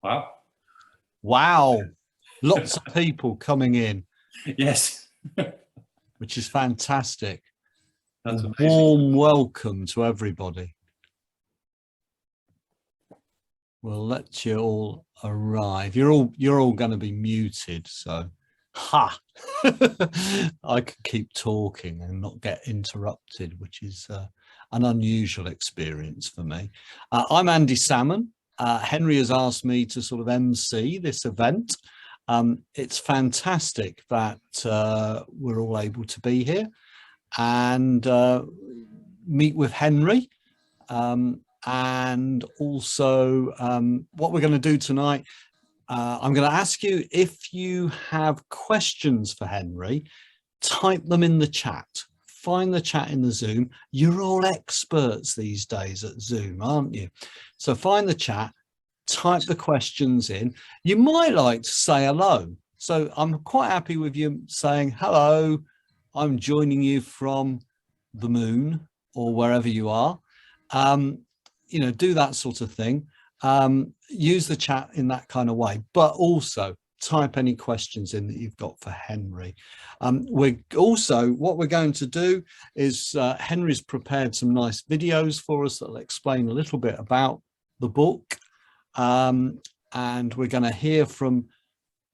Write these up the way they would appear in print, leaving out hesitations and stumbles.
Wow. Wow. Lots of people coming in. Yes. Which is fantastic. That's a amazing. Warm welcome to everybody. We'll let you all arrive. You're all going to be muted, so ha! I can keep talking and not get interrupted, which is an unusual experience for me. I'm Andy Salmon. Henry has asked me to sort of MC this event. It's fantastic that we're all able to be here and meet with Henry. And also what we're going to do tonight, I'm going to ask you if you have questions for Henry, type them in the chat. Find the chat in the Zoom. You're all experts these days at Zoom, aren't you? So find the chat, type the questions in. You might like to say hello. So I'm quite happy with you saying, hello, I'm joining you from the moon or wherever you are. You know, do that sort of thing. Use the chat in that kind of way, but also type any questions in that you've got for Henry. We're also, what we're going to do is Henry's prepared some nice videos for us that'll explain a little bit about the book. And we're going to hear from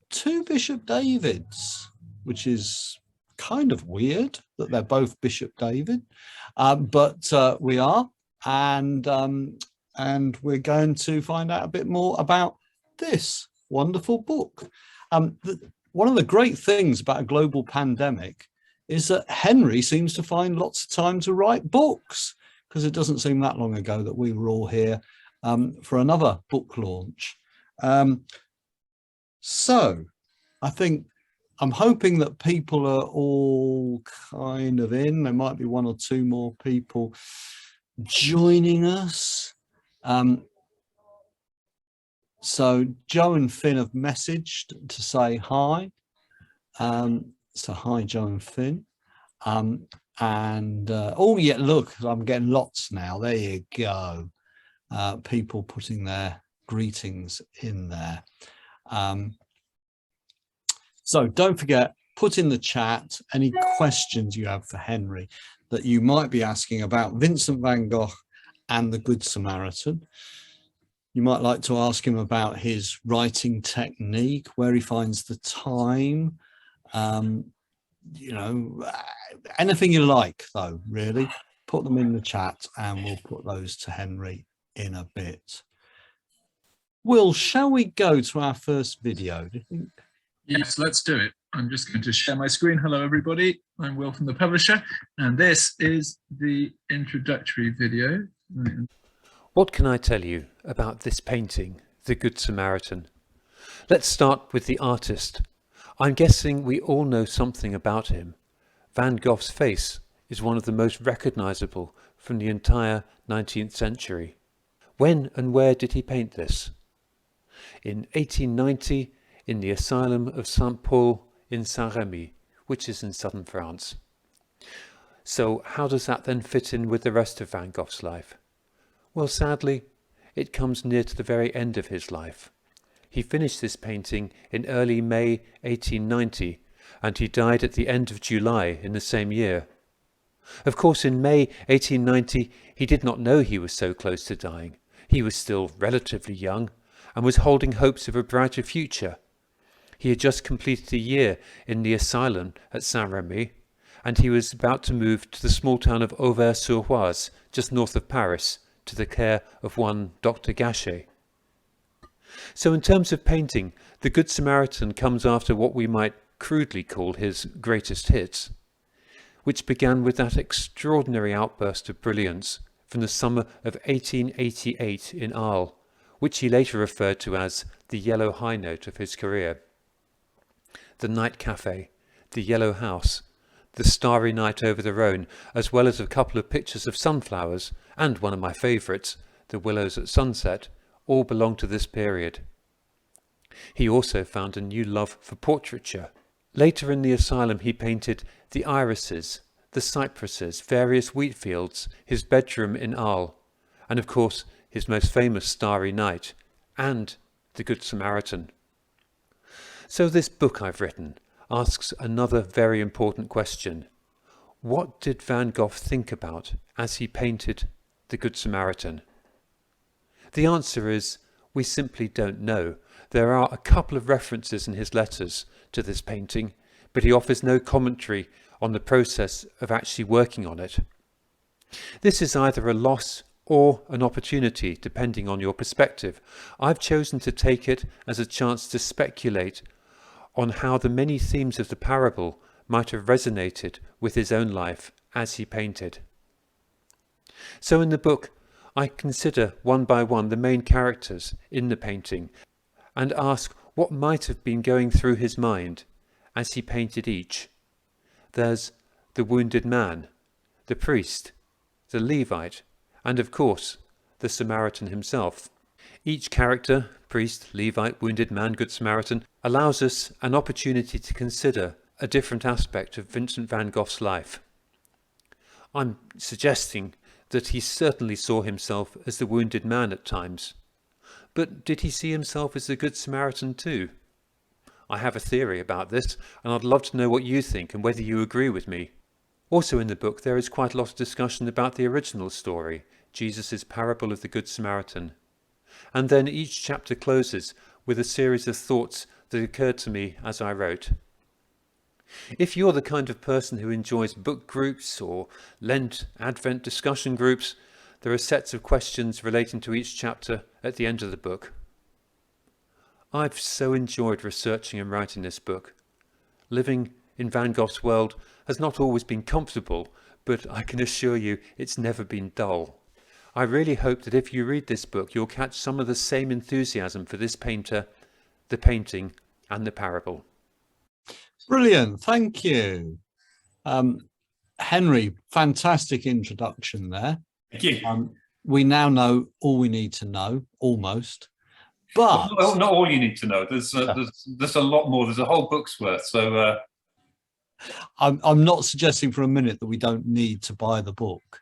two Bishop Davids, which is kind of weird that they're both Bishop David, but we are. And we're going to find out a bit more about this wonderful book. One of the great things about a global pandemic is that Henry seems to find lots of time to write books, because it doesn't seem that long ago that we were all here for another book launch. So I'm hoping that people are all kind of in. There might be one or two more people joining us. So Joe and Finn have messaged to say hi. So hi, Joe and Finn. Oh yeah, look, I'm getting lots now. There you go. People putting their greetings in there. So don't forget, put in the chat any questions you have for Henry that you might be asking about Vincent van Gogh and the Good Samaritan. You might like to ask him about his writing technique, where he finds the time, you know, anything you like, though, really. Put them in the chat and we'll put those to Henry in a bit. Will, shall we go to our first video, do you think? Yes, let's do it. I'm just going to share my screen. Hello, everybody. I'm Will from the publisher, and this is the introductory video. What can I tell you about this painting, The Good Samaritan? Let's start with the artist. I'm guessing we all know something about him. Van Gogh's face is one of the most recognizable from the entire 19th century. When and where did he paint this? In 1890, in the asylum of Saint Paul in Saint-Rémy, which is in southern France. So how does that then fit in with the rest of Van Gogh's life? Well, sadly, it comes near to the very end of his life. He finished this painting in early May 1890, and he died at the end of July in the same year. Of course, in May 1890, he did not know he was so close to dying. He was still relatively young and was holding hopes of a brighter future. He had just completed a year in the asylum at Saint-Rémy, and he was about to move to the small town of Auvers-sur-Oise, just north of Paris, to the care of one Dr. Gachet. So in terms of painting, The Good Samaritan comes after what we might crudely call his greatest hits, which began with that extraordinary outburst of brilliance from the summer of 1888 in Arles, which he later referred to as the yellow high note of his career. The night cafe, the yellow house, the starry night over the Rhone, as well as a couple of pictures of sunflowers, and one of my favourites, the willows at sunset, all belong to this period. He also found a new love for portraiture. Later in the asylum he painted the irises, the cypresses, various wheat fields, his bedroom in Arles, and of course his most famous Starry Night, and the Good Samaritan. So this book I've written asks another very important question. What did Van Gogh think about as he painted the Good Samaritan? The answer is we simply don't know. There are a couple of references in his letters to this painting, but he offers no commentary on the process of actually working on it. This is either a loss or an opportunity, depending on your perspective. I've chosen to take it as a chance to speculate on how the many themes of the parable might have resonated with his own life as he painted. So in the book, I consider one by one the main characters in the painting and ask what might have been going through his mind as he painted each. There's the wounded man, the priest, the Levite, and of course, the Samaritan himself. Each character, priest, Levite, wounded man, Good Samaritan, allows us an opportunity to consider a different aspect of Vincent van Gogh's life. I'm suggesting that he certainly saw himself as the wounded man at times. But did he see himself as the Good Samaritan too? I have a theory about this, and I'd love to know what you think and whether you agree with me. Also in the book there is quite a lot of discussion about the original story, Jesus' parable of the Good Samaritan. And then each chapter closes with a series of thoughts that occurred to me as I wrote. If you're the kind of person who enjoys book groups or Lent Advent discussion groups, there are sets of questions relating to each chapter at the end of the book. I've so enjoyed researching and writing this book. Living in Van Gogh's world has not always been comfortable, but I can assure you it's never been dull. I really hope that if you read this book, you'll catch some of the same enthusiasm for this painter, the painting, and the parable. Brilliant, thank you. Henry, fantastic introduction there. Thank you. We now know all we need to know, almost. But Well, not all you need to know. There's a lot more. There's a whole book's worth. So I'm not suggesting for a minute that we don't need to buy the book.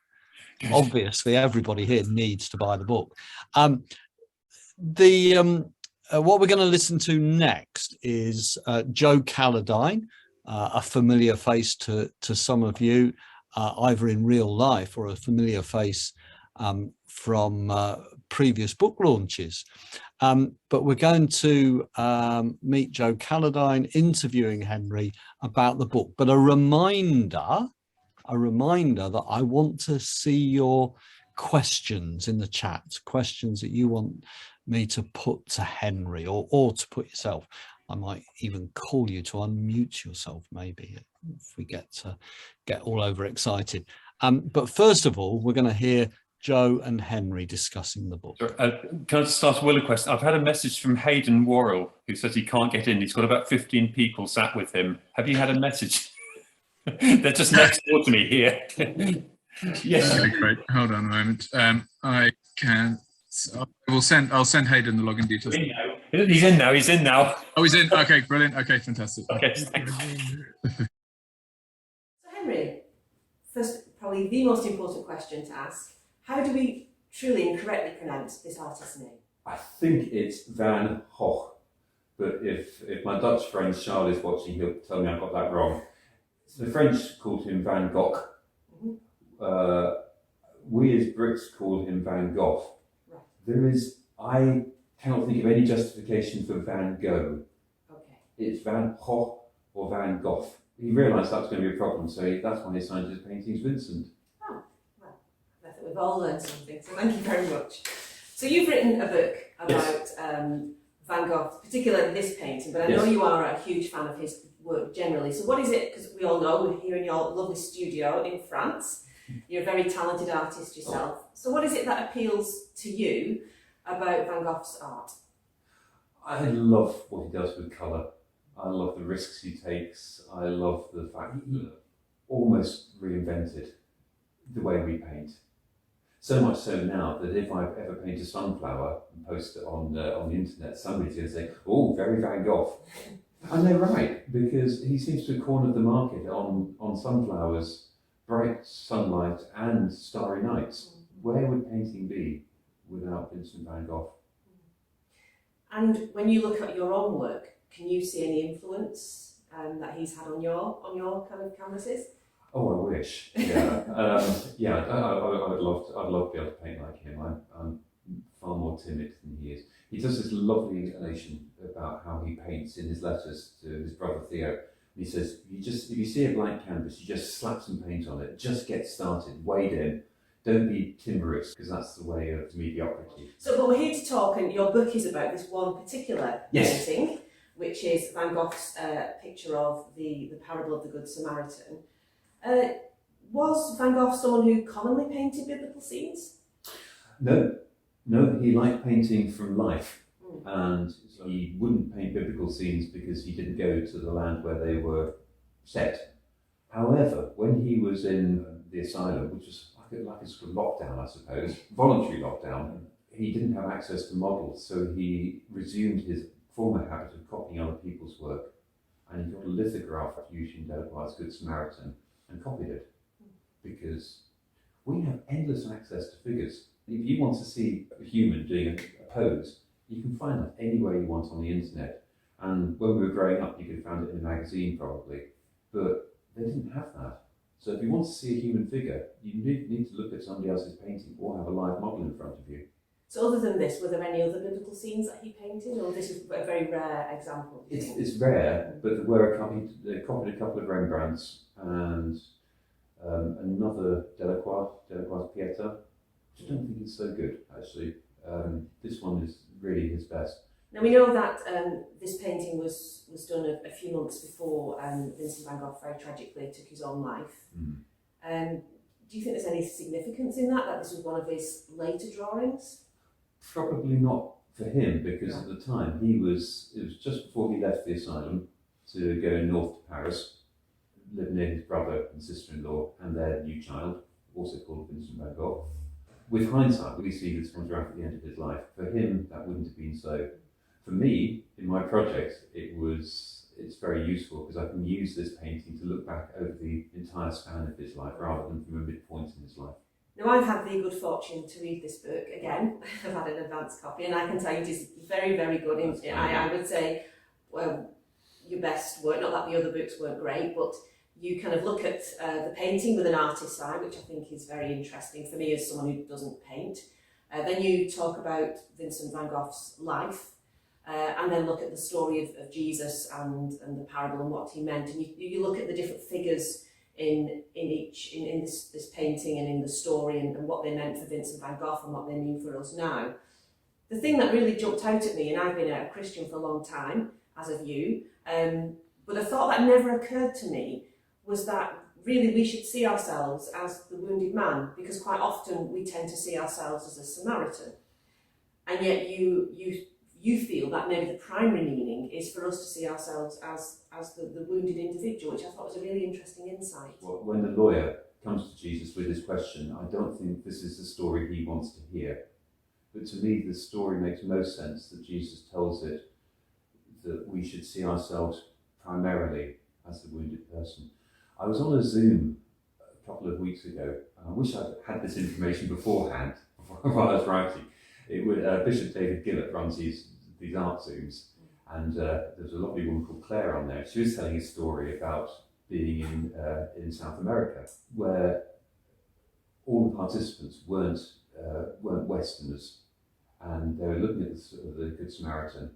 Obviously, everybody here needs to buy the book. What we're going to listen to next is Joe Calladine, a familiar face to some of you, either in real life or a familiar face from previous book launches. But we're going to meet Joe Calladine interviewing Henry about the book. But a reminder that I want to see your questions in the chat, questions that you want me to put to Henry or to put yourself. I might even call you to unmute yourself, maybe, if we get all overexcited. But first of all, we're going to hear Joe and Henry discussing the book. can I just ask Will a question? I've had a message from Hayden Worrell, who says he can't get in. He's got about 15 people sat with him. Have you had a message? They're just next door to me here. Yes. Okay, great. Hold on a moment. I can. I'll send Hayden the login details. He's in now. He's in now. Oh, he's in. Okay, brilliant. Okay, fantastic. Okay. Thanks. So Henry, first, probably the most important question to ask: how do we truly and correctly pronounce this artist's name? I think it's Van Gogh, but if my Dutch friend Charles is watching, he'll tell me I've got that wrong. So the French called him Van Gogh. Mm-hmm. We as Brits call him Van Gogh. Right. I cannot think of any justification for Van Gogh. Okay. It's Van Gogh or Van Gogh. He realised that was going to be a problem, so that's why he signed his paintings Vincent. Oh, well, I think we've all learned something, so thank you very much. So you've written a book about Yes. Van Gogh, particularly this painting, but I know Yes. you are a huge fan of his work generally. So what is it, because we all know we're here in your lovely studio in France, you're a very talented artist yourself. So what is it that appeals to you about Van Gogh's art? I love what he does with colour. I love the risks he takes. I love the fact that he almost reinvented the way we paint. So much so now that if I ever paint a sunflower and post it on the internet, somebody's going to say, "Oh, very Van Gogh." And they're right, because he seems to have cornered the market on sunflowers, bright sunlight and starry nights. Where would painting be without Vincent van Gogh? And when you look at your own work, can you see any influence that he's had on your kind of canvases? Oh, I wish. Yeah, I would love to. I'd love to be able to paint like him. I'm far more timid than he is. He does this lovely explanation about how he paints in his letters to his brother Theo. He says, if you see a blank canvas, you just slap some paint on it. Just get started. Wade in. Don't be timorous, because that's the way of mediocrity. So, but we're here to talk, and your book is about this one particular painting, which is Van Gogh's picture of the parable of the Good Samaritan. Was Van Gogh someone who commonly painted biblical scenes? No, he liked painting from life, and he wouldn't paint biblical scenes because he didn't go to the land where they were set. However, when he was in the asylum, which was like a sort of lockdown, I suppose, voluntary lockdown, he didn't have access to models, so he resumed his former habit of copying other people's work, and he got a lithograph of Eugene Delacroix's Good Samaritan and copied it, because we have endless access to figures. If you want to see a human doing a pose, you can find that anywhere you want on the internet. And when we were growing up, you could have found it in a magazine probably, but they didn't have that. So if you want to see a human figure, you need to look at somebody else's painting or have a live model in front of you. So other than this, were there any other biblical scenes that he painted, or this is a very rare example? It's rare, but there were they copied a couple of Rembrandts and another Delacroix's Pieta, which I don't think is so good, actually. This one is really his best. Now we know that this painting was done a few months before Vincent van Gogh very tragically took his own life. Do you think there's any significance in that this was one of his later drawings? Probably not for him, because at the time it was just before he left the asylum to go north to Paris, live near his brother and sister-in-law and their new child, also called Vincent van Gogh. With hindsight, we see this photograph at the end of his life. For him, that wouldn't have been so. For me, in my project, it's very useful because I can use this painting to look back over the entire span of his life rather than from a midpoint in his life. Now, I've had the good fortune to read this book again. I've had an advanced copy, and I can tell you it is very, very good. I would say, well, your best work, not that the other books weren't great, but you kind of look at the painting with an artist's eye, which I think is very interesting for me as someone who doesn't paint. Then you talk about Vincent van Gogh's life, and then look at the story of Jesus and the parable and what he meant. And you look at the different figures in this painting and in the story and what they meant for Vincent van Gogh and what they mean for us now. The thing that really jumped out at me, and I've been a Christian for a long time, as have you, but a thought that never occurred to me was that really we should see ourselves as the wounded man, because quite often we tend to see ourselves as a Samaritan. And yet you feel that maybe the primary meaning is for us to see ourselves as the wounded individual, which I thought was a really interesting insight. Well, when the lawyer comes to Jesus with his question, I don't think this is the story he wants to hear. But to me, the story makes most sense that Jesus tells it, that we should see ourselves primarily as the wounded person. I was on a Zoom a couple of weeks ago, and I wish I'd had this information beforehand while I was writing. Bishop David Gillett runs these art Zooms, and there's a lovely woman called Claire on there. She was telling a story about being in South America, where all the participants weren't Westerners, and they were looking at the Good Samaritan,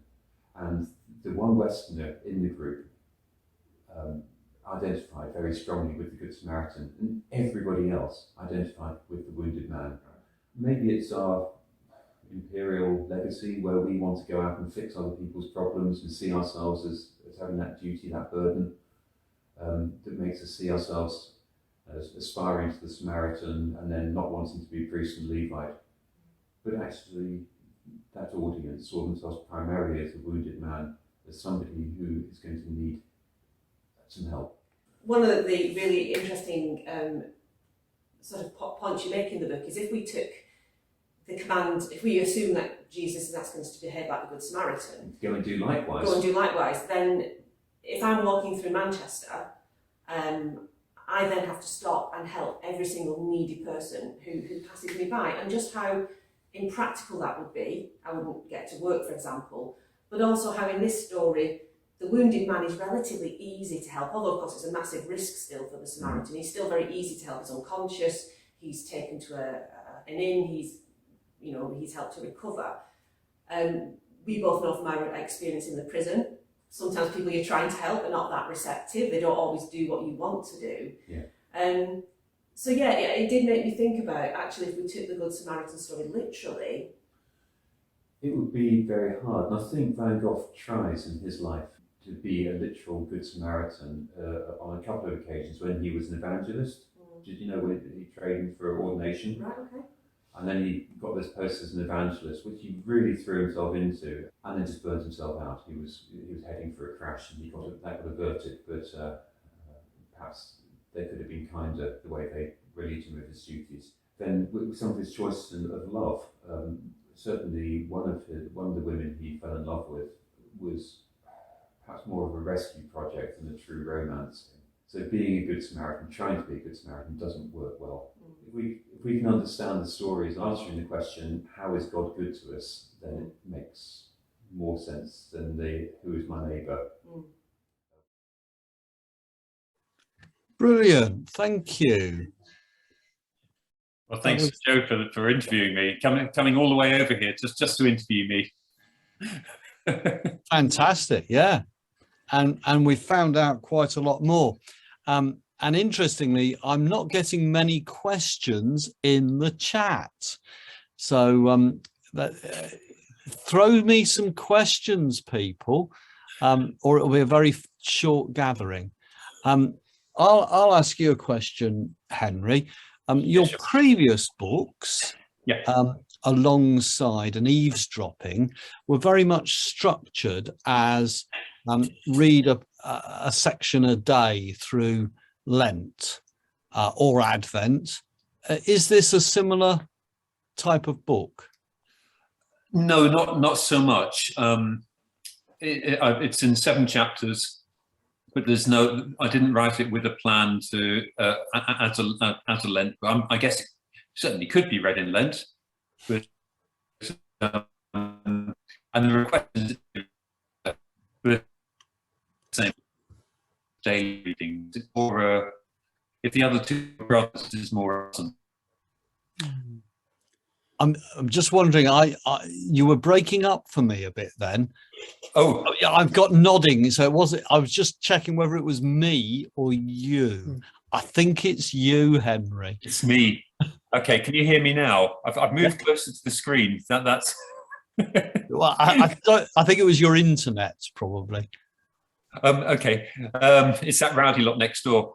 and the one Westerner in the group identified very strongly with the Good Samaritan, and everybody else identified with the wounded man. Maybe it's our imperial legacy where we want to go out and fix other people's problems and see ourselves as having that duty, that burden, that makes us see ourselves as aspiring to the Samaritan and then not wanting to be priest and Levite. But actually, that audience saw themselves primarily as a wounded man, as somebody who is going to need some help. One of the really interesting sort of points you make in the book is if we took the command, if we assume that Jesus is asking us to behave like the Good Samaritan, go and do likewise. Go and do likewise. Then, if I'm walking through Manchester, I then have to stop and help every single needy person who passes me by. And just how impractical that would be. I wouldn't get to work, for example, but also how in this story, the wounded man is relatively easy to help, although of course it's a massive risk still for the Samaritan. He's still very easy to help. He's unconscious, he's taken to an inn, he's helped to recover. We both know from our experience in the prison, sometimes people you're trying to help are not that receptive. They don't always do what you want to do. Yeah. So yeah, it did make me think about, actually, if we took the Good Samaritan story literally, it would be very hard. And I think Van Gogh tries in his life to be a literal Good Samaritan on a couple of occasions when he was an evangelist. Did you know when he trained for ordination? Right, okay. And then he got this post as an evangelist, which he really threw himself into, and then just burnt himself out. He was heading for a crash, and that got averted. But perhaps they could have been kinder the way they relieved him of his duties. Then with some of his choices of love, certainly one of the women he fell in love with was perhaps more of a rescue project than a true romance. So being a Good Samaritan, trying to be a Good Samaritan, doesn't work well. If we can understand the stories, answering the question, how is God good to us, then it makes more sense than who is my neighbour. Brilliant, thank you. Well, thanks, Joe, for interviewing me, coming all the way over here just to interview me. Fantastic, yeah. And we found out quite a lot more. And interestingly, I'm not getting many questions in the chat. So throw me some questions, people, or it'll be a very short gathering. I'll ask you a question, Henry. Your previous books, alongside an eavesdropping, were very much structured as read a section a day through Lent or Advent. Is this a similar type of book? No, not so much. It's in 7 chapters, but I didn't write it with a plan to as a Lent. But I guess it certainly could be read in Lent. But and the request is same daily reading, or if the other 2 brothers is more awesome. I'm just wondering, you were breaking up for me a bit then. Oh yeah, I've got nodding, so I was just checking whether it was me or you. I think it's you, Henry. It's me. Okay, can you hear me now? I've moved closer to the screen. That's well, I think it was your internet, probably. Okay, it's that rowdy lot next door.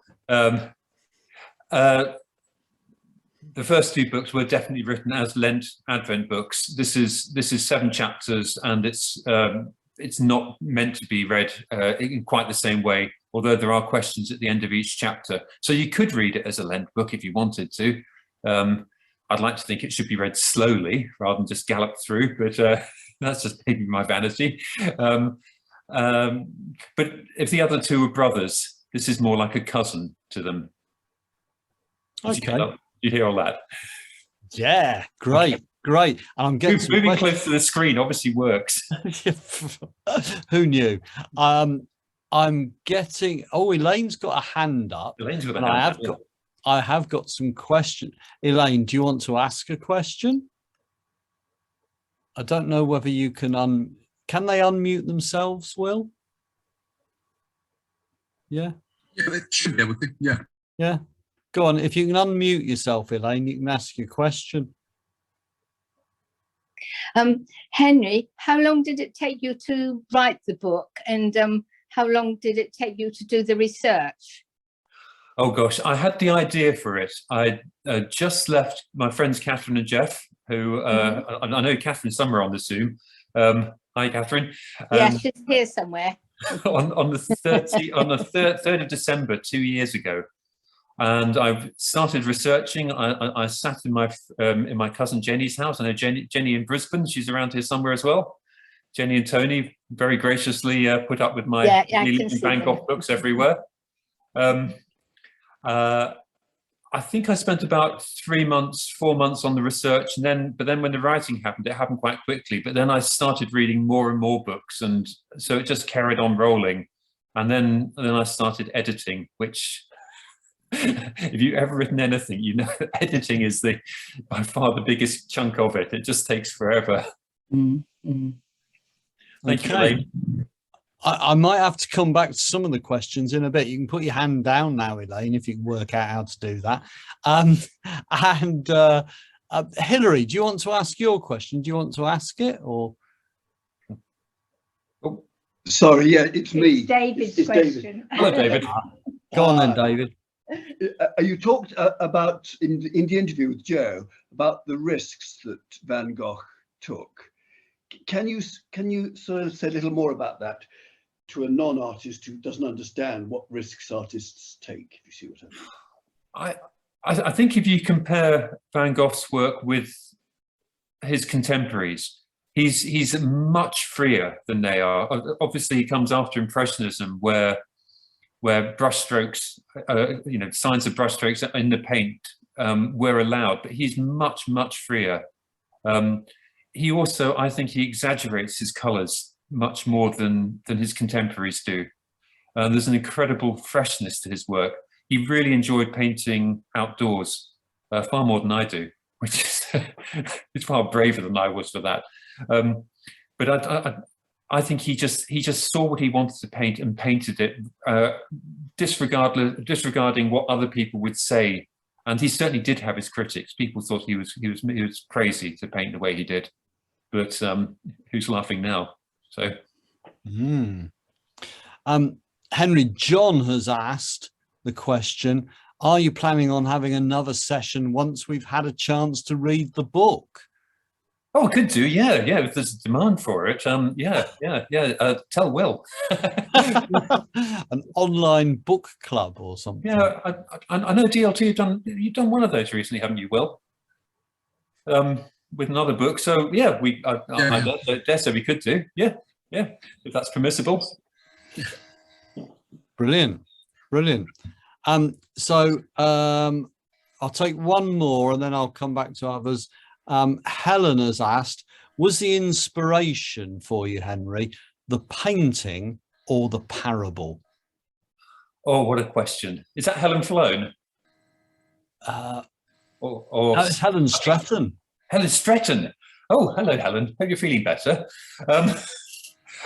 The first 2 books were definitely written as Lent Advent books. This is 7 chapters, and it's not meant to be read in quite the same way, although there are questions at the end of each chapter. So you could read it as a Lent book if you wanted to. I'd like to think it should be read slowly rather than just gallop through, but that's just maybe my vanity. But if the other 2 were brothers, this is more like a cousin to them. Okay. You hear all that? Yeah, great, okay. Great. I'm getting moving close to the screen obviously works. Who knew? I'm getting. Oh, Elaine's got a hand up. Elaine's got a hand up. I have got some questions. Elaine, do you want to ask a question? I don't know whether you can can they unmute themselves, Will? Yeah. Yeah, they should be able to. Yeah. Yeah. Go on. If you can unmute yourself, Elaine, you can ask your question. Henry, how long did it take you to write the book, and how long did it take you to do the research? Oh gosh, I had the idea for it. I just left my friends Catherine and Jeff, who I know Catherine somewhere on the Zoom. Hi, Catherine. Yeah, she's here somewhere. on the 3rd of December 2 years ago, and I started researching. I sat in my cousin Jenny's house. I know Jenny in Brisbane. She's around here somewhere as well. Jenny and Tony very graciously put up with my Van Gogh books everywhere. I think I spent about 3 months, 4 months on the research, and but then when the writing happened, it happened quite quickly. But then I started reading more and more books, and so it just carried on rolling. And then I started editing, which, if you've ever written anything, you know that editing is by far the biggest chunk of it. It just takes forever. Mm-hmm. Thank you, Okay. Elaine. I might have to come back to some of the questions in a bit. You can put your hand down now, Elaine, if you can work out how to do that. Hilary, do you want to ask your question? Do you want to ask it, or? Oh, sorry, yeah, it's me. It's David's It's question. David. hello, David. Go on then, David. You talked about in the interview with Joe about the risks that Van Gogh took. Can you sort of say a little more about that to a non-artist who doesn't understand what risks artists take, if you see what I mean? I think if you compare Van Gogh's work with his contemporaries, he's much freer than they are. Obviously, he comes after Impressionism, where brushstrokes, signs of brushstrokes in the paint were allowed, but he's much freer. He also, I think, he exaggerates his colours much more than his contemporaries do. There's an incredible freshness to his work. He really enjoyed painting outdoors, far more than I do, which is it's far braver than I was for that. But I think he just saw what he wanted to paint and painted it, disregarding what other people would say. And he certainly did have his critics. People thought he was crazy to paint the way he did. But who's laughing now? So, Henry, John has asked the question: are you planning on having another session once we've had a chance to read the book? oh, could do, yeah. If there's a demand for it, tell Will. An online book club or something. Yeah, I know DLT. You've done one of those recently, haven't you, Will? With another book. So yeah, I dare say we could do. Yeah, if that's permissible. Brilliant. So I'll take one more and then I'll come back to others. Helen has asked, was the inspiration for you, Henry, the painting or the parable? Oh, what a question. Is that Helen Flown? No, it's Helen Stratton. Helen Stratton. Oh, hello, Helen. Hope you're feeling better.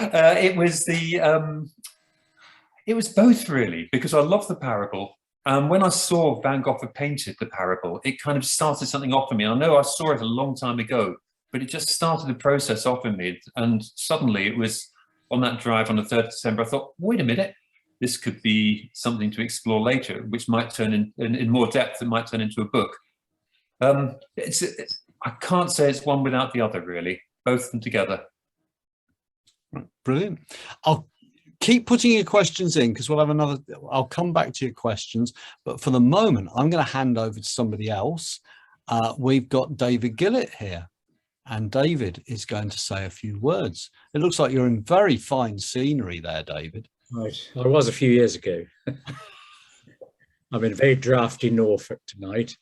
It was both, really, because I love the parable. When I saw Van Gogh had painted the parable, it kind of started something off in me. I know I saw it a long time ago, but it just started the process off in me. And suddenly it was on that drive on the 3rd of December, I thought, wait a minute, this could be something to explore later, which might turn in more depth, it might turn into a book. I can't say it's one without the other, really, both of them together. Brilliant. I'll keep putting your questions in because I'll come back to your questions. But for the moment, I'm going to hand over to somebody else. We've got David Gillett here, and David is going to say a few words. It looks like you're in very fine scenery there, David. Right, I was a few years ago. I'm in very drafty Norfolk tonight.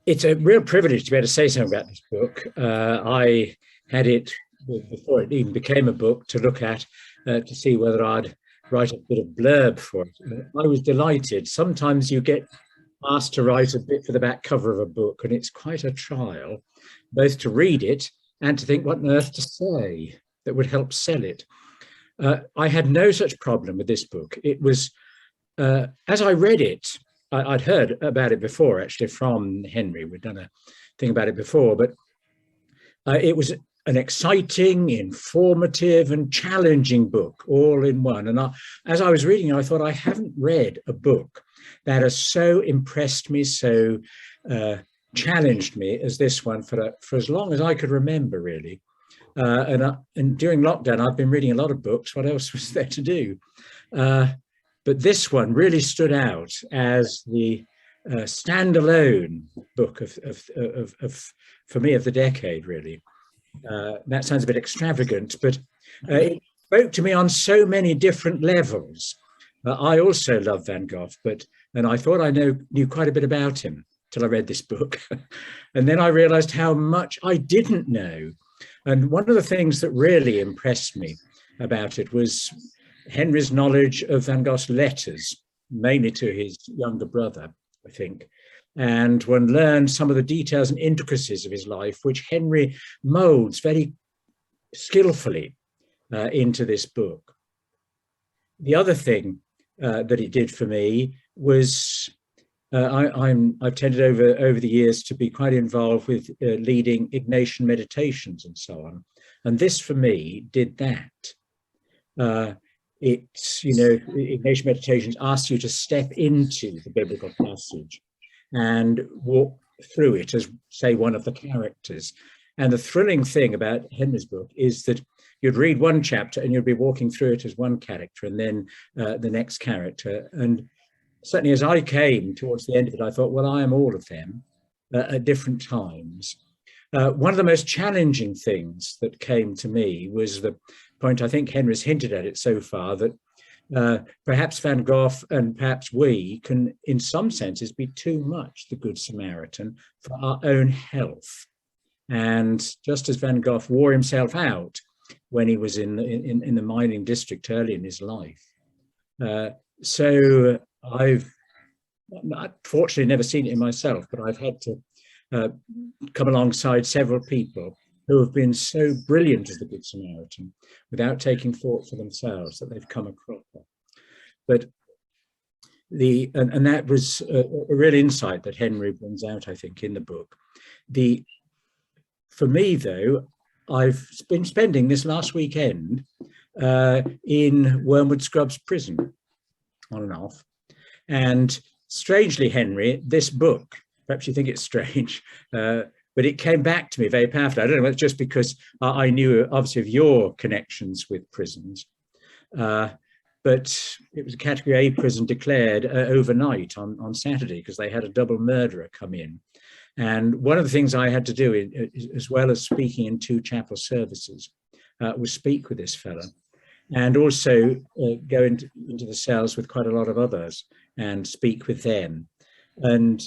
It's a real privilege to be able to say something about this book. I had it before it even became a book to look at to see whether I'd write a bit of blurb for it. I was delighted. Sometimes you get asked to write a bit for the back cover of a book, and it's quite a trial, both to read it and to think what on earth to say that would help sell it. I had no such problem with this book. It was, as I read it, I'd heard about it before, actually, from Henry. We'd done a thing about it before, but it was an exciting, informative and challenging book all in one. And as I was reading, I thought, I haven't read a book that has so impressed me, so challenged me as this one for as long as I could remember, really. And during lockdown, I've been reading a lot of books. What else was there to do? But this one really stood out as the standalone book for me, of the decade, really. That sounds a bit extravagant, but it spoke to me on so many different levels. I also love Van Gogh, but And I thought I knew quite a bit about him till I read this book. And then I realized how much I didn't know. And one of the things that really impressed me about it was Henry's knowledge of Van Gogh's letters, mainly to his younger brother, I think. And one learned some of the details and intricacies of his life, which Henry molds very skillfully into this book. The other thing that it did for me was I've tended over the years to be quite involved with leading Ignatian meditations and so on. And this for me did that. It's, Ignatian meditations ask you to step into the biblical passage and walk through it as, say, one of the characters. And the thrilling thing about Henry's book is that you'd read one chapter and you'd be walking through it as one character and then the next character. And certainly as I came towards the end of it, I thought, well, I am all of them at different times. One of the most challenging things that came to me was the point, I think Henry's hinted at it so far, that perhaps Van Gogh and perhaps we can, in some senses, be too much the Good Samaritan for our own health. And just as Van Gogh wore himself out when he was in the mining district early in his life, so I've fortunately never seen it in myself, but I've had to come alongside several people who have been so brilliant as the Good Samaritan without taking thought for themselves that they've come across that. But and that was a real insight that Henry brings out, I think, in the book. For me, though, I've been spending this last weekend in Wormwood Scrubs prison, on and off. And strangely, Henry, this book, perhaps you think it's strange, but it came back to me very powerfully. I don't know whether it's just because I knew, obviously, of your connections with prisons. But it was a Category A prison declared overnight on Saturday because they had a double murderer come in. And one of the things I had to do, as well as speaking in 2 chapel services, was speak with this fellow and also go into the cells with quite a lot of others and speak with them. And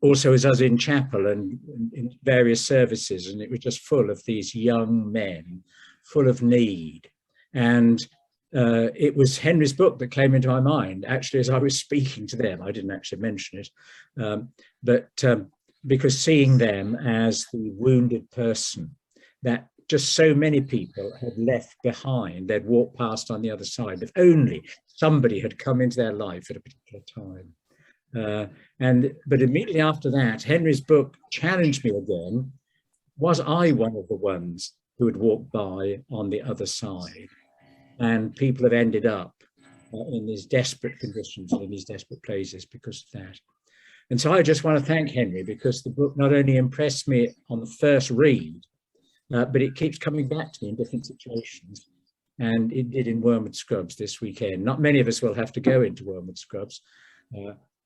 also as I was in chapel and in various services, and it was just full of these young men, full of need. And it was Henry's book that came into my mind, actually, as I was speaking to them. I didn't actually mention it, but because seeing them as the wounded person that just so many people had left behind, they'd walked past on the other side, if only somebody had come into their life at a particular time. But immediately after that, Henry's book challenged me again. Was I one of the ones who had walked by on the other side? And people have ended up in these desperate conditions and in these desperate places because of that. And so I just want to thank Henry, because the book not only impressed me on the first read, but it keeps coming back to me in different situations. And it did in Wormwood Scrubs this weekend. Not many of us will have to go into Wormwood Scrubs,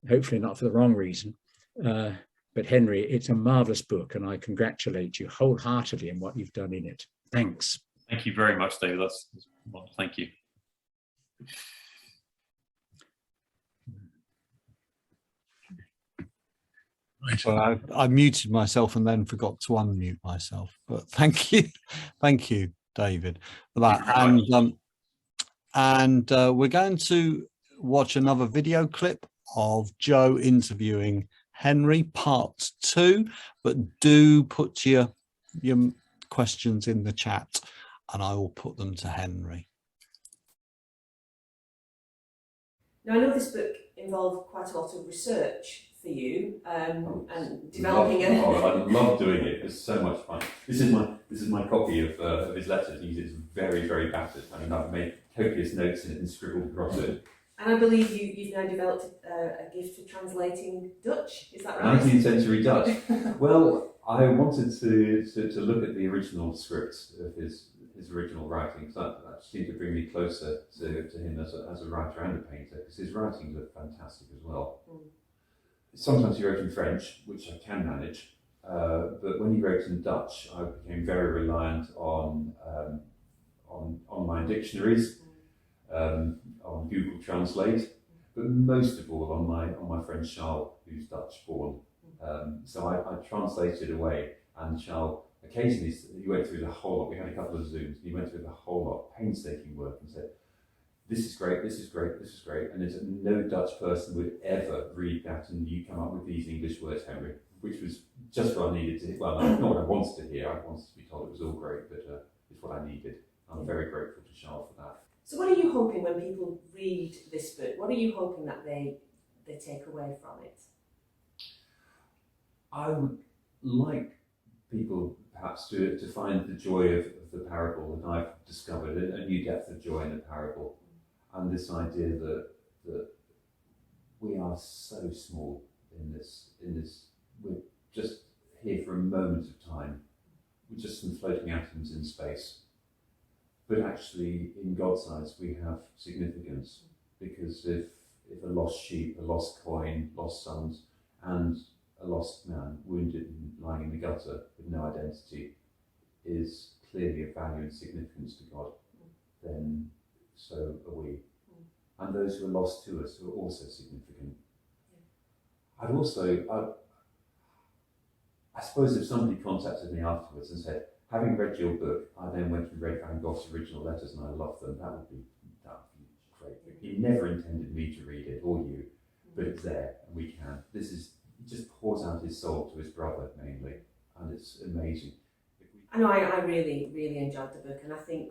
hopefully not for the wrong reason. But Henry, it's a marvelous book, and I congratulate you wholeheartedly in what you've done in it. Thanks. Thank you very much, David. Thank you. Right. Well, I muted myself and then forgot to unmute myself. But thank you, David, for that. And we're going to watch another video clip of Joe interviewing Henry, part 2. But do put your questions in the chat, and I will put them to Henry. Now, I know this book involved quite a lot of research for you, and developing I love doing it. It's so much fun. This is my copy of his letters. It's very, very battered. I mean, I've made copious notes in it and scribbled across it. And I believe you've now developed a gift for translating Dutch. Is that right? 19th century Dutch. Well, I wanted to look at the original scripts of his original writing, because that seemed to bring me closer to him as a writer and a painter, because his writings are fantastic as well. Sometimes he wrote in French, which I can manage, but when he wrote in Dutch, I became very reliant on online dictionaries, on Google Translate, but most of all on my friend Charles, who's Dutch born. So I translated away, and Charles occasionally, he went through the whole lot. We had a couple of Zooms, and he went through the whole lot, painstaking work, and said, this is great, this is great, this is great. And there's no Dutch person would ever read that and you come up with these English words, Henry, which was just what I needed to hear. Well, not what I wanted to hear. I wanted to be told it was all great, but it's what I needed. I'm very grateful to Charles for that. So what are you hoping when people read this book? What are you hoping that they take away from it? I would like people perhaps to find the joy of the parable that I've discovered, a new depth of joy in the parable, and this idea that we are so small in this. We're just here for a moment of time. We're just some floating atoms in space. But actually, in God's eyes, we have significance, because if a lost sheep, a lost coin, lost sons, and a lost man, wounded and lying in the gutter with no identity, is clearly of value and significance to God, then so are we. And those who are lost to us are also significant. I suppose if somebody contacted me afterwards and said, having read your book, I then went and read Van Gogh's original letters and I loved them, that would be great. He never intended me to read it, or you, but it's there and we can. He just pours out his soul to his brother mainly, and it's amazing. I know I really, really enjoyed the book, and I think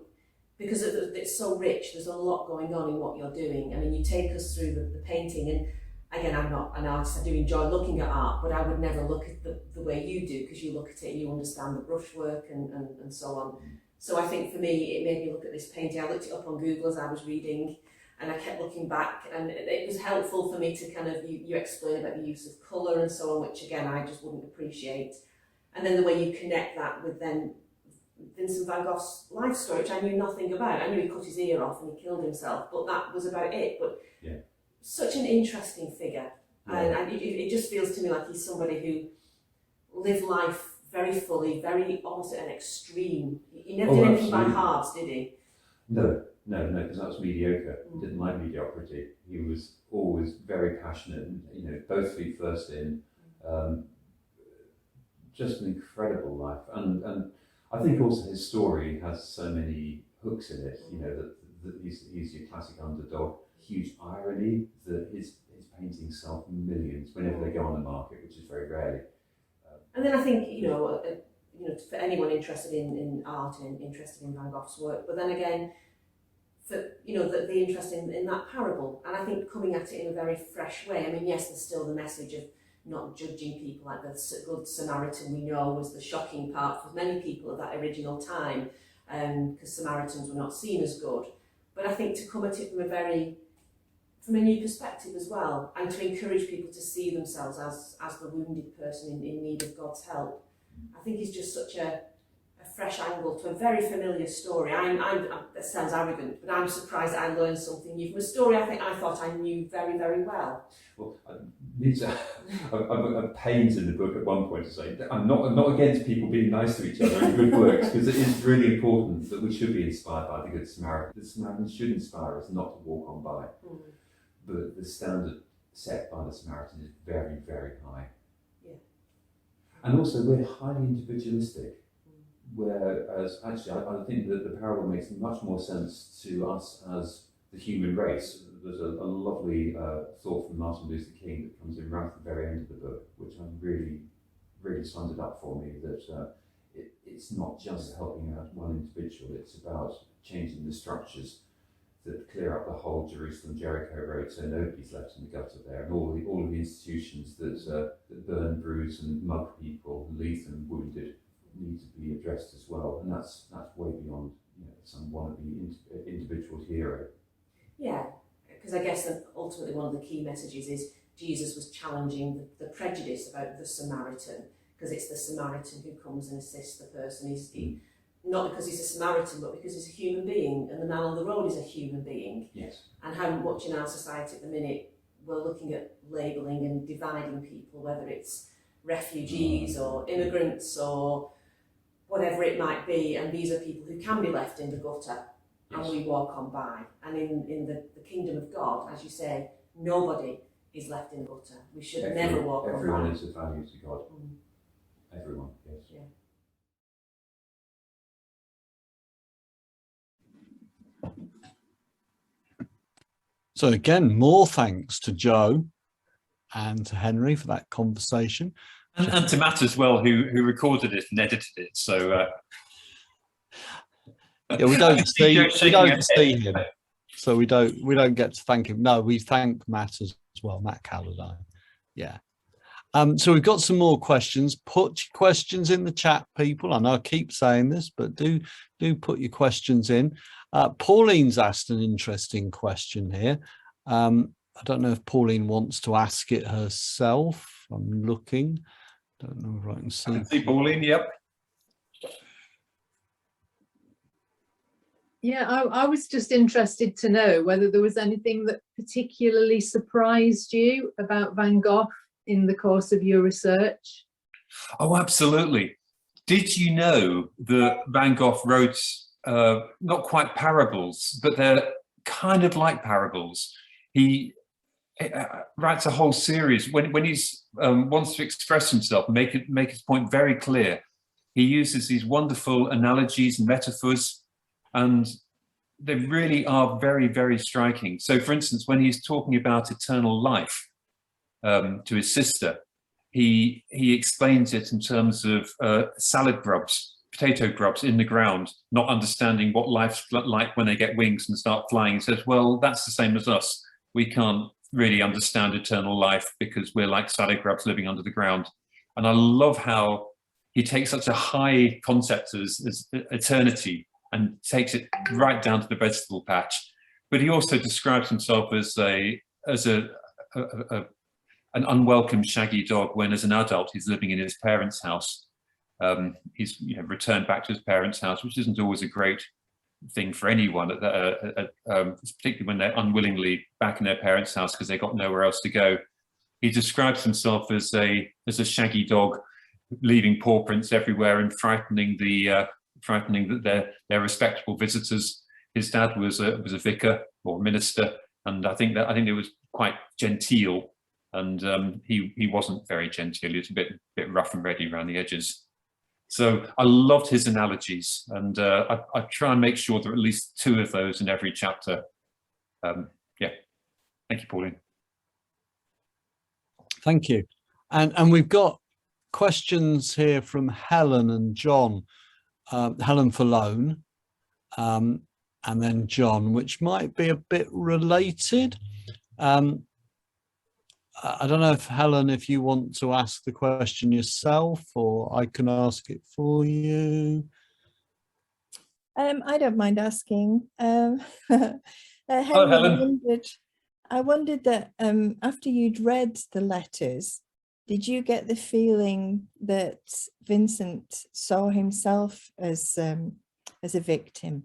because it's so rich, there's a lot going on in what you're doing. I mean, you take us through the painting, and again, I'm not an artist, I do enjoy looking at art, but I would never look at the way you do, because you look at it and you understand the brushwork and so on. So I think for me, it made me look at this painting. I looked it up on Google as I was reading, and I kept looking back, and it was helpful for me to kind of, you explain about the use of colour and so on, which again, I just wouldn't appreciate. And then the way you connect that with then Vincent van Gogh's life story, which I knew nothing about. I knew he cut his ear off and he killed himself, but that was about it. But yeah, such an interesting figure. Yeah. And it just feels to me like he's somebody who lived life very fully, very almost at an extreme. He never did anything by halves, did he? No, because that was mediocre. He didn't like mediocrity. He was always very passionate, and both feet first in. Just an incredible life, and I think also his story has so many hooks in it. That he's your classic underdog. Huge irony that his paintings sell for millions whenever they go on the market, which is very rarely. And then I think for anyone interested in art and interested in Van Gogh's work, but then again, for the interest in that parable, and I think coming at it in a very fresh way. I mean, yes, there's still the message of not judging people, like the Good Samaritan we know was the shocking part for many people of that original time, because Samaritans were not seen as good. But I think to come at it from a new perspective as well, and to encourage people to see themselves as the wounded person in need of God's help, I think is just such a fresh angle to a very familiar story. That sounds arrogant, but I'm surprised that I learned something new from a story I thought I knew very, very well. Well, I'm pained in the book at one point to say I'm not against people being nice to each other in good works, because it is really important that we should be inspired by the Good Samaritan. The Samaritan should inspire us not to walk on by. But the standard set by the Samaritan is very, very high. Yeah. And also we're highly individualistic. Whereas actually I think that the parable makes much more sense to us as the human race. There's a lovely thought from Martin Luther King that comes in right at the very end of the book, which I really, really summed it up for me, that it's not just helping out one individual, it's about changing the structures that clear up the whole Jerusalem-Jericho road so nobody's left in the gutter there, and all of the institutions that burn, bruise and mug people and leave them wounded need to be addressed as well, and that's way beyond some wannabe individual hero. Yeah, because I guess that ultimately one of the key messages is Jesus was challenging the prejudice about the Samaritan, because it's the Samaritan who comes and assists the person. Not because he's a Samaritan, but because he's a human being, and the man on the road is a human being. Yes. And how much in our society at the minute we're looking at labelling and dividing people, whether it's refugees or immigrants or whatever it might be, and these are people who can be left in the gutter, and we walk on by. And in the kingdom of God, as you say, Nobody is left in the gutter. We should never walk on Everyone by. is of value to God. Everyone, yes. Yeah. So again, more thanks to Joe and to Henry for that conversation. And to Matt as well, who recorded it and edited it. So yeah, we don't see him, head. so we don't get to thank him. No, we thank Matt as well, Matt Calladine. Yeah. So we've got some more questions. Put your questions in the chat, people. I know I keep saying this, but do put your questions in. Pauline's asked an interesting question here. I don't know if Pauline wants to ask it herself. I'm looking. Don't know if I can see. I can see Pauline, yep. Yeah, I was just interested to know whether there was anything that particularly surprised you about Van Gogh in the course of your research. Oh, absolutely. Did you know that Van Gogh wrote not quite parables, but they're kind of like parables? He writes a whole series when he's wants to express himself, make his point very clear. He uses these wonderful analogies and metaphors, and they really are very, very striking. So, for instance, when he's talking about eternal life to his sister, he explains it in terms of salad grubs, potato grubs in the ground, not understanding what life's like when they get wings and start flying. He says, well, that's the same as us. We can't really understand eternal life because we're like salad grubs living under the ground. And I love how he takes such a high concept as eternity and takes it right down to the vegetable patch. But he also describes himself as an unwelcome shaggy dog when, as an adult, he's living in his parents' house. He's returned back to his parents' house, which isn't always a great thing for anyone, particularly when they're unwillingly back in their parents' house because they've got nowhere else to go. He describes himself as a shaggy dog, leaving paw prints everywhere and frightening their respectable visitors. His dad was a vicar or minister, and I think it was quite genteel, and he wasn't very genteel. He was a bit rough and ready around the edges. So I loved his analogies, and I try and make sure there are at least 2 of those in every chapter. Yeah, thank you, Pauline. Thank you. And we've got questions here from Helen and John. Helen Falone, and then John, which might be a bit related. I don't know if Helen, if you want to ask the question yourself, or I can ask it for you. I don't mind asking. Henry, Hello, Helen. I wondered that after you'd read the letters, did you get the feeling that Vincent saw himself as a victim?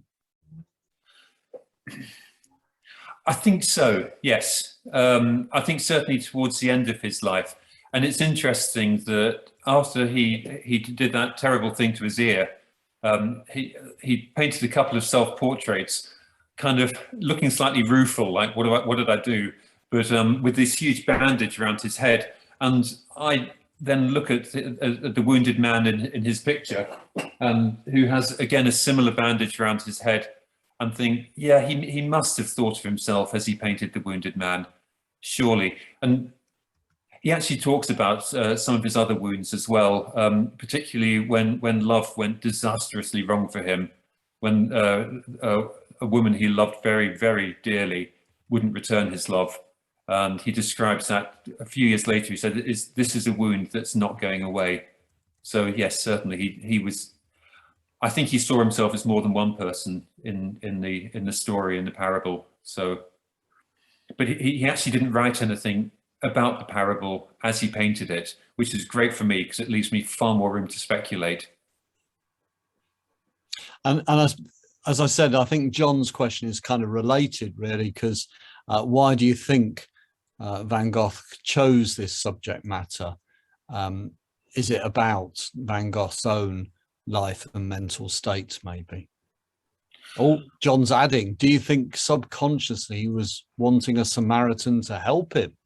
I think so, yes. I think certainly towards the end of his life. And it's interesting that after he did that terrible thing to his ear, he painted a couple of self-portraits, kind of looking slightly rueful, like what did I do? But with this huge bandage around his head. And I then look at the wounded man in his picture, who has, again, a similar bandage around his head, and think, yeah, he must have thought of himself as he painted the wounded man, surely. And he actually talks about some of his other wounds as well, particularly when love went disastrously wrong for him, when a woman he loved very, very dearly wouldn't return his love. And he describes that a few years later. He said, this is a wound that's not going away. So yes, certainly he was, I think he saw himself as more than one person in the story, in the parable. So, but he actually didn't write anything about the parable as he painted it, which is great for me because it leaves me far more room to speculate. And as I said, I think John's question is kind of related, really, because why do you think Van Gogh chose this subject matter? Is it about Van Gogh's own life and mental state, maybe? Oh, John's adding, do you think subconsciously he was wanting a Samaritan to help him?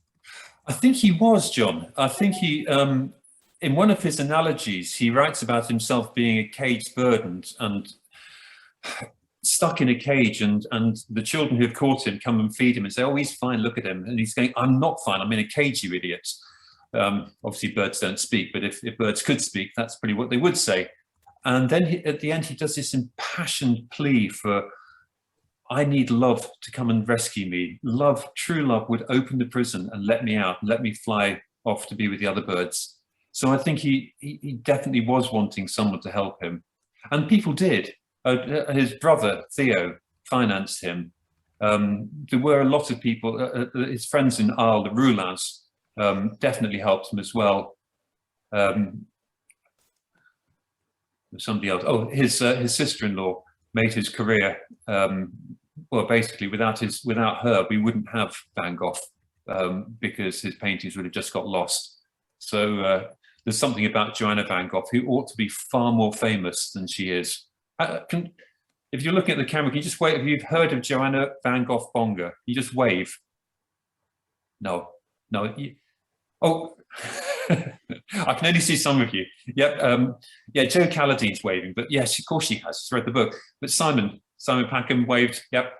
I think he was, John. I think he, in one of his analogies, he writes about himself being a caged bird and stuck in a cage, and the children who have caught him come and feed him and say, oh, he's fine, look at him. And he's going, I'm not fine, I'm in a cage, you idiot. Obviously birds don't speak, but if birds could speak, that's pretty what they would say. And then at the end, he does this impassioned plea for, I need love to come and rescue me. Love, true love, would open the prison and let me out and let me fly off to be with the other birds. So I think he definitely was wanting someone to help him. And people did. His brother, Theo, financed him. There were a lot of people, his friends in Arles, the Roulins, definitely helped him as well. Somebody else, oh, his sister-in-law made his career. Well, basically, without her, we wouldn't have Van Gogh, because his paintings would have just got lost. So there's something about Joanna Van Gogh, who ought to be far more famous than she is. If you're looking at the camera, can you just wave? If you've heard of Joanna Van Gogh Bonga, you just wave. No. Oh, I can only see some of you. Yep. Yeah, Joe Calladine's waving, but yes, of course she has. She's read the book. But Simon Packham waved. Yep.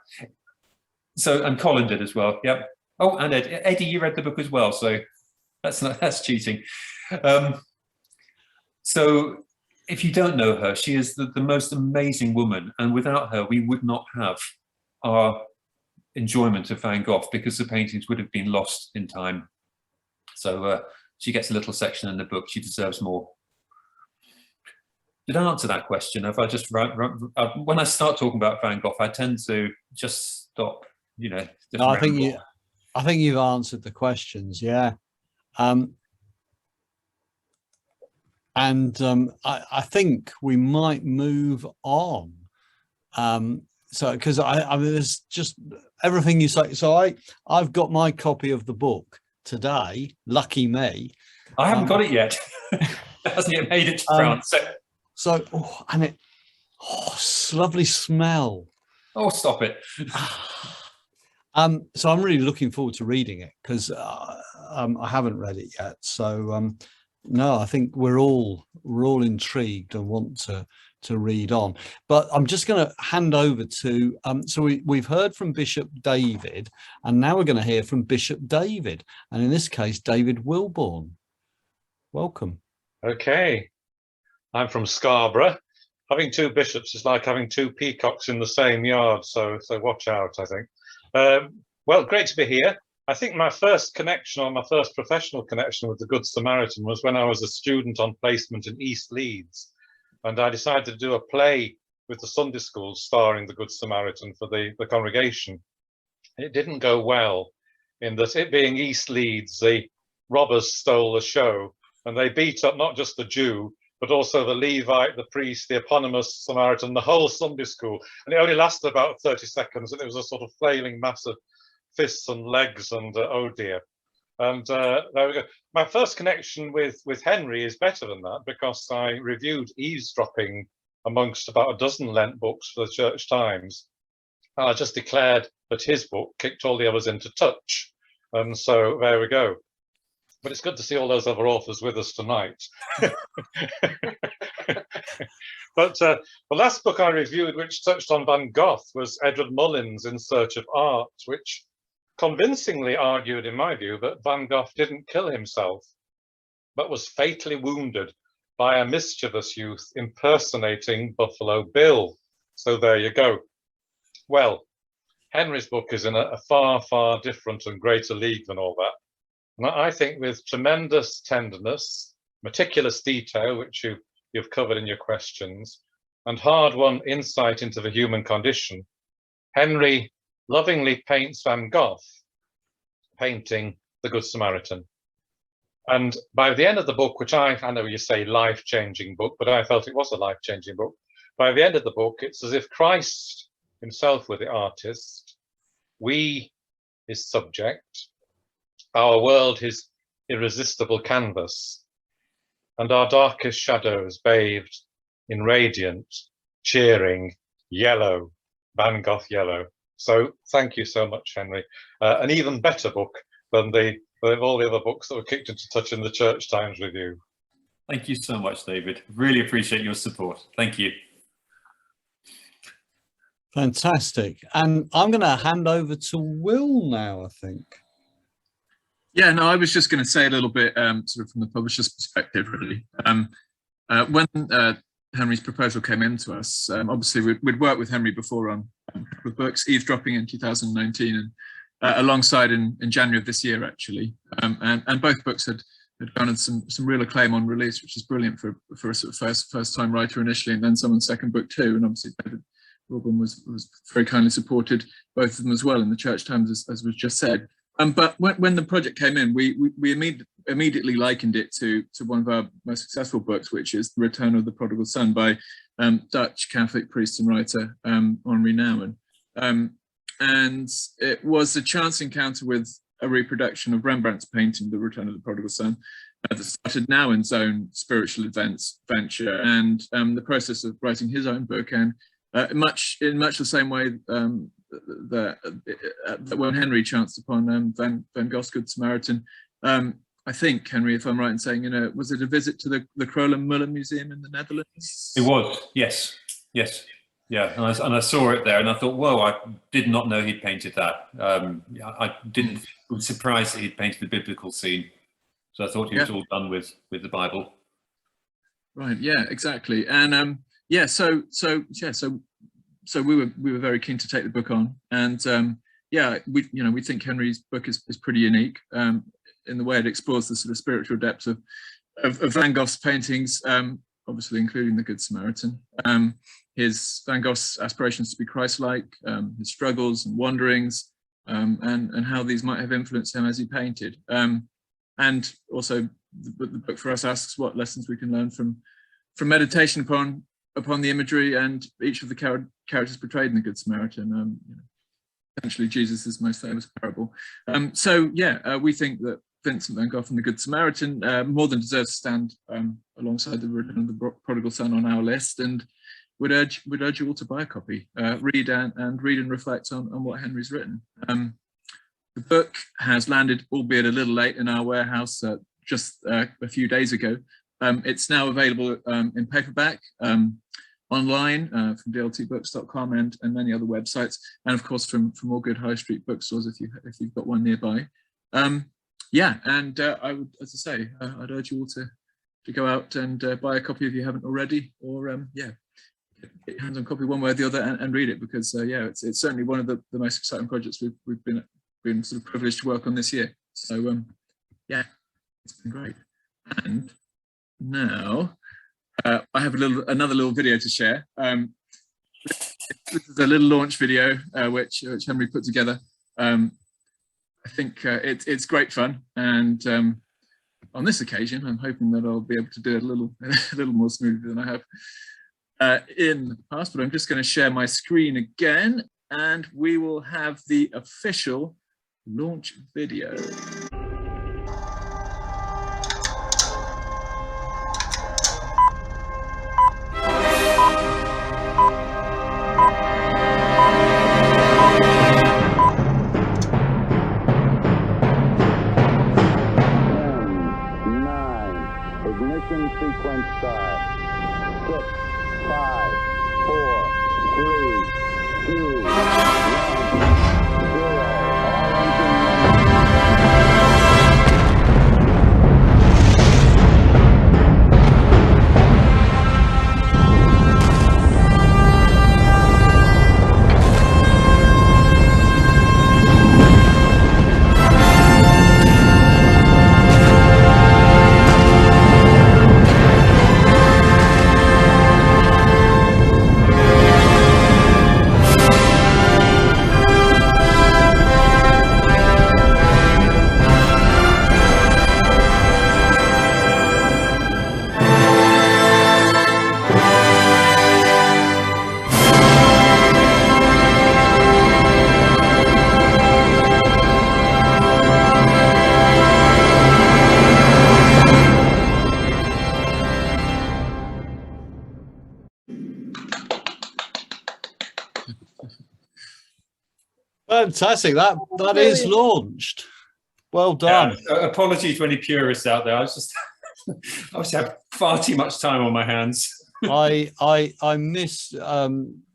So, and Colin did as well. Yep. Oh, and Eddie, you read the book as well. So that's cheating. So if you don't know her, she is the most amazing woman. And without her, we would not have our enjoyment of Van Gogh, because the paintings would have been lost in time. So she gets a little section in the book. She deserves more. Did I answer that question? If I just when I start talking about Van Gogh, I tend to just stop. You know. No, I think you've answered the questions. Yeah. I think we might move on. So, because I mean, there's just everything you say. So I've got my copy of the book today. Lucky me. I haven't got it yet. It hasn't yet made it to France. So, and lovely smell. Oh, stop it. So I'm really looking forward to reading it, because I haven't read it yet. So no, I think we're all intrigued and want to read on. But I'm just going to hand over to so we've heard from Bishop David, and now we're going to hear from Bishop David, and in this case David Wilbourne. Welcome. Okay, I'm from Scarborough. Having two bishops is like having two peacocks in the same yard, so watch out, I think. Well, great to be here. I think my first connection, or my first professional connection with the Good Samaritan, was when I was a student on placement in East Leeds, and I decided to do a play with the Sunday school starring the Good Samaritan for the congregation. It didn't go well, in that, it being East Leeds, the robbers stole the show, and they beat up not just the Jew, but also the Levite, the priest, the eponymous Samaritan, the whole Sunday school. And it only lasted about 30 seconds, and it was a sort of flailing mass of fists and legs, and oh dear. And there we go. My first connection with Henri is better than that, because I reviewed Eavesdropping amongst about a dozen Lent books for the Church Times. And I just declared that his book kicked all the others into touch. And so there we go. But it's good to see all those other authors with us tonight. But the last book I reviewed, which touched on Van Gogh, was Edward Mullin's In Search of Art, which convincingly argued, in my view, that Van Gogh didn't kill himself, but was fatally wounded by a mischievous youth impersonating Buffalo Bill. So there you go. Well, Henri's book is in a far, far different and greater league than all that. And I think with tremendous tenderness, meticulous detail, which you've covered in your questions, and hard-won insight into the human condition, Henri lovingly paints Van Gogh, painting the Good Samaritan. And by the end of the book, which I know you say life-changing book, but I felt it was a life-changing book. By the end of the book, it's as if Christ himself were the artist, we his subject, our world his irresistible canvas, and our darkest shadows bathed in radiant, cheering, yellow Van Gogh Yellow. So thank you so much, Henry. An even better book than all the other books that were kicked into touch in the church times with you. Thank you so much, David. Really appreciate your support. Thank you. Fantastic. And I'm going to hand over to Will now, I think. Yeah, no, I was just going to say a little bit sort of from the publisher's perspective, really. When Henry's proposal came in to us, obviously we'd worked with Henry before on with books, Eavesdropping in 2019 and alongside in January of this year, actually. And both books had garnered some real acclaim on release, which is brilliant for a sort of first time writer initially, and then someone's second book too. And obviously David Wilbourne was very kindly supported both of them as well in the church times, as was just said. But when the project came in, we immediately likened it to one of our most successful books, which is The Return of the Prodigal Son by Dutch Catholic priest and writer Henri Nouwen. And it was a chance encounter with a reproduction of Rembrandt's painting, The Return of the Prodigal Son, that started Nouwen's own spiritual venture and the process of writing his own book. And in much the same way that when Henry chanced upon Van Gogh's Good Samaritan, I think, Henry, if I'm right in saying, was it a visit to the Kröller-Müller Museum in the Netherlands? It was, yes. Yeah, and I saw it there, and I thought, whoa! I did not know he'd painted that. I was surprised that he'd painted the biblical scene. So I thought he was all done with the Bible. Right. Yeah. Exactly. And so we were very keen to take the book on, and we think Henry's book is pretty unique in the way it explores the sort of spiritual depths of Van Gogh's paintings, obviously including the Good Samaritan. His Van Gogh's aspirations to be Christ-like, his struggles and wanderings, and how these might have influenced him as he painted. And also, the book for us asks what lessons we can learn from meditation upon the imagery and each of the characters portrayed in the Good Samaritan. Essentially, Jesus' most famous parable. We think that Vincent van Gogh and the Good Samaritan more than deserves to stand alongside the Return of the Prodigal Son on our list, and would urge you all to buy a copy, read and reflect on what Henry's written. The book has landed, albeit a little late, in our warehouse just a few days ago. It's now available in paperback, online from dltbooks.com and many other websites, and of course from all good high street bookstores if you've got one nearby. I would, as I say, I'd urge you all to go out and buy a copy if you haven't already, or get your hands on a copy one way or the other and read it, because it's certainly one of the most exciting projects we've been sort of privileged to work on this year. So it's been great. And now I have another little video to share. This is a little launch video which Henry put together. I think it's great fun, and on this occasion I'm hoping that I'll be able to do it a little more smoothly than I have in the past, but I'm just going to share my screen again and we will have the official launch video. Ignition sequence start. 6, 5, 4, 3, 2, 1, 0. All engine running. Fantastic. That is launched. Well done. Apologies to any purists out there. I was have far too much time on my hands. I miss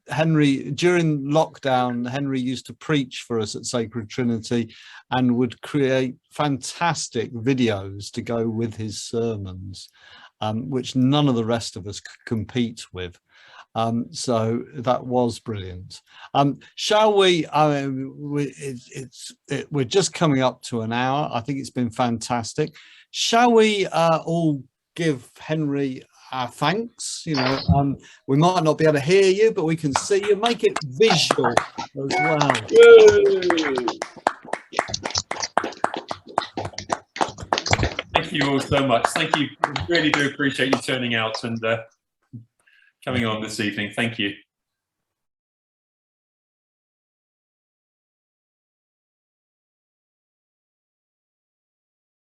Henri. During lockdown, Henri used to preach for us at Sacred Trinity and would create fantastic videos to go with his sermons, which none of the rest of us could compete with. So that was brilliant. Shall we? We're just coming up to an hour. I think it's been fantastic. Shall we all give Henri our thanks? You know, we might not be able to hear you, but we can see you. Make it visual as well. Thank you all so much. Thank you. Really do appreciate you turning out and coming on this evening. Thank you.